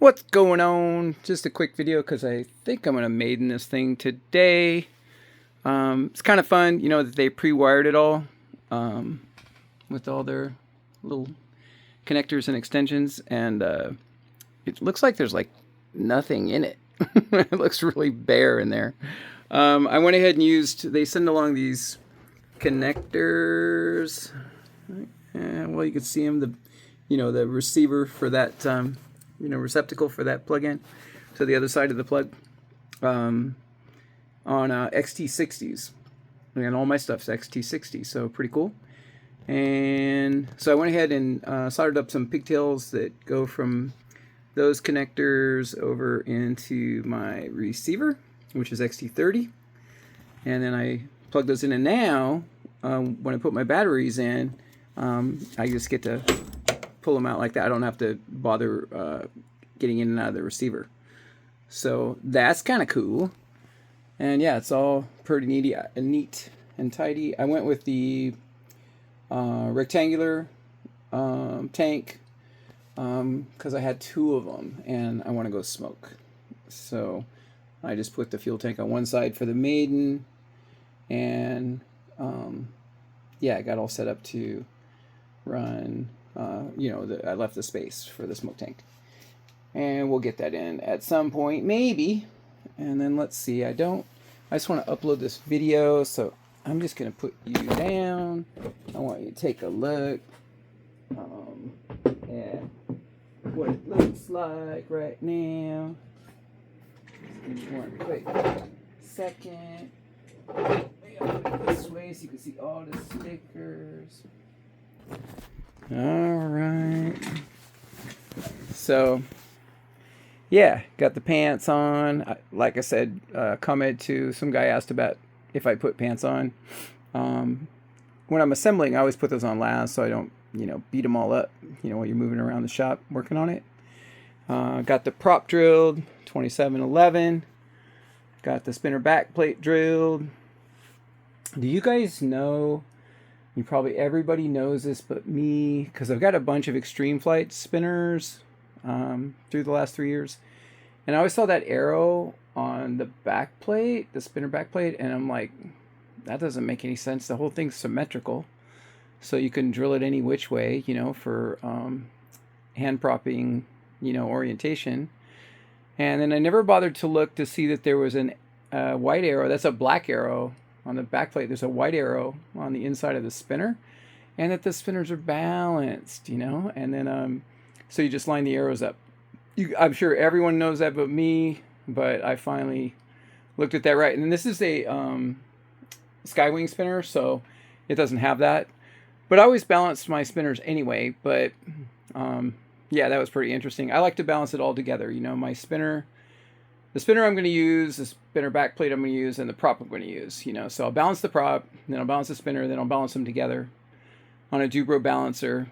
What's going on? Just a quick video because I think I'm going to maiden this thing today. It's kind of fun, you know, that they pre-wired it all with all their little connectors and extensions, and it looks like there's like nothing in it. It looks really bare in there. I went ahead and they send along these connectors. Well, you can see them, the receiver for that, receptacle for that plug-in to the other side of the plug on XT60s. And all my stuff's XT60, so pretty cool. And so I went ahead and soldered up some pigtails that go from those connectors over into my receiver, which is XT30. And then I plug those in, and now when I put my batteries in, I just get to pull them out like that. I don't have to bother getting in and out of the receiver. So that's kind of cool. And yeah, it's all pretty neat and tidy. I went with the rectangular tank because I had two of them and I want to go smoke. So I just put the fuel tank on one side for the maiden, and yeah, I got all set up to run. I left the space for the smoke tank, and we'll get that in at some point, maybe. And then let's see. I just want to upload this video, so I'm just gonna put you down. I want you to take a look at what it looks like right now. Just give me one quick second. This way so you can see all the stickers. All right. So, yeah, got the pants on. Like I said, comment to some guy asked about if I put pants on. When I'm assembling, I always put those on last so I don't, beat them all up, while you're moving around the shop working on it. Got the prop drilled, 2711. Got the spinner back plate drilled. Do you guys know? Everybody knows this but me, because I've got a bunch of Extreme Flight spinners through the last 3 years. And I always saw that arrow on the back plate, the spinner back plate, and I'm like, that doesn't make any sense. The whole thing's symmetrical. So you can drill it any which way, for hand propping, orientation. And then I never bothered to look to see that there was a white arrow. That's a black arrow on the back plate. There's a white arrow on the inside of the spinner, and that the spinners are balanced, and then so you just line the arrows up. I'm sure everyone knows that but me, but I finally looked at that right. And then this is a Skywing spinner, so it doesn't have that, but I always balanced my spinners anyway. But yeah, that was pretty interesting. I like to balance it all together, my spinner, the spinner I'm going to use, the spinner back plate I'm going to use, and the prop I'm going to use, So I'll balance the prop, then I'll balance the spinner, then I'll balance them together on a Dubro balancer.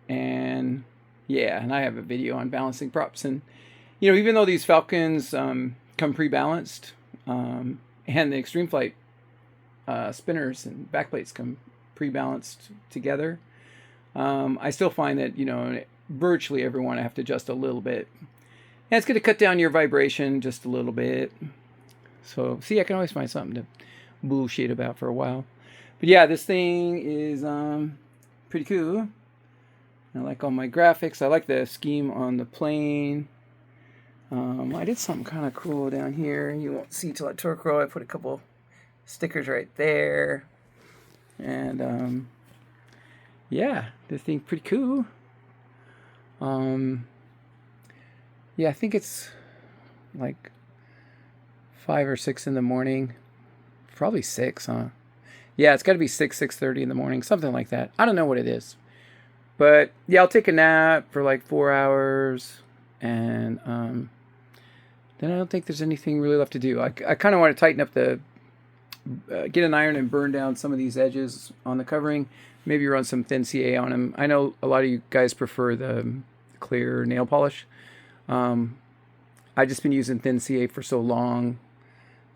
And yeah, and I have a video on balancing props. And, even though these Falcons come pre-balanced, and the Extreme Flight spinners and back plates come pre-balanced together, I still find that, virtually everyone I have to adjust a little bit. And it's going to cut down your vibration just a little bit. So, see, I can always find something to bullshit about for a while. But yeah, this thing is pretty cool. I like all my graphics. I like the scheme on the plane. I did something kind of cool down here. You won't see till I torque roll. I put a couple stickers right there. And yeah, this thing's pretty cool. Yeah, I think it's like 5 or 6 in the morning. Probably 6, huh? Yeah, it's got to be 6:30 in the morning, something like that. I don't know what it is. But yeah, I'll take a nap for like 4 hours, and then I don't think there's anything really left to do. I kind of want to tighten up get an iron and burn down some of these edges on the covering. Maybe run some thin CA on them. I know a lot of you guys prefer the clear nail polish. I've just been using thin CA for so long,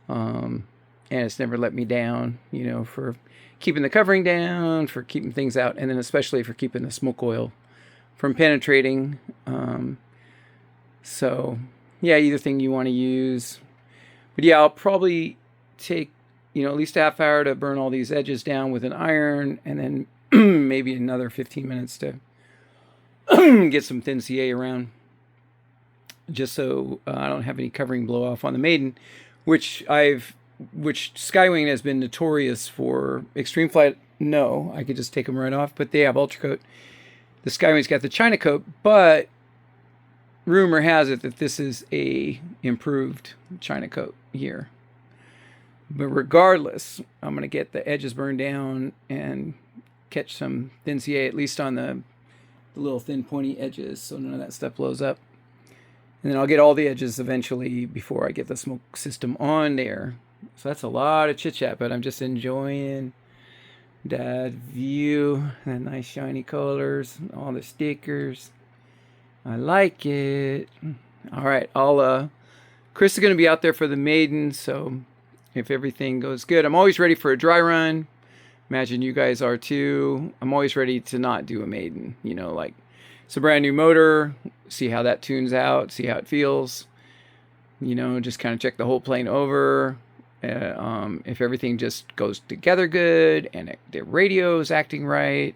and it's never let me down, for keeping the covering down, for keeping things out, and then especially for keeping the smoke oil from penetrating. So yeah, either thing you want to use. But yeah, I'll probably take, at least a half hour to burn all these edges down with an iron, and then maybe another 15 minutes to get some thin CA around, just so I don't have any covering blow off on the maiden, which Skywing has been notorious for. Extreme Flight, no, I could just take them right off, but they have Ultra Coat. The Skywing's got the China Coat, but rumor has it that this is a improved China Coat here. But regardless, I'm going to get the edges burned down and catch some thin CA, at least on the little thin pointy edges, so none of that stuff blows up. And then I'll get all the edges eventually before I get the smoke system on there. So that's a lot of chit chat, but I'm just enjoying that view, that nice shiny colors, all the stickers. I like it. All right, Chris is going to be out there for the maiden, so if everything goes good, I'm always ready for a dry run. Imagine you guys are too. I'm always ready to not do a maiden. Like it's a brand new motor. See how that tunes out. See how it feels. Just kind of check the whole plane over. If everything just goes together good, and the radio's acting right,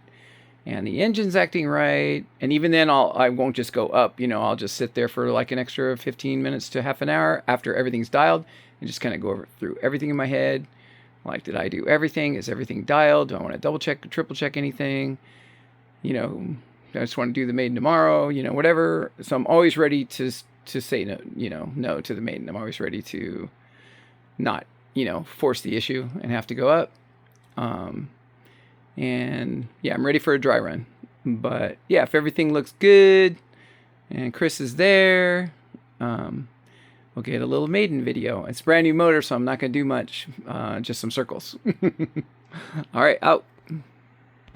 and the engine's acting right, and even then I won't just go up. I'll just sit there for like an extra 15 minutes to half an hour after everything's dialed, and just kind of go through everything in my head. Like, did I do everything? Is everything dialed? Do I want to double check, triple check anything? I just want to do the maiden tomorrow, whatever. So I'm always ready to say no, no to the maiden. I'm always ready to not, force the issue and have to go up. And yeah, I'm ready for a dry run. But yeah, if everything looks good and Chris is there, we'll get a little maiden video. It's a brand new motor, so I'm not going to do much, just some circles. All right, out.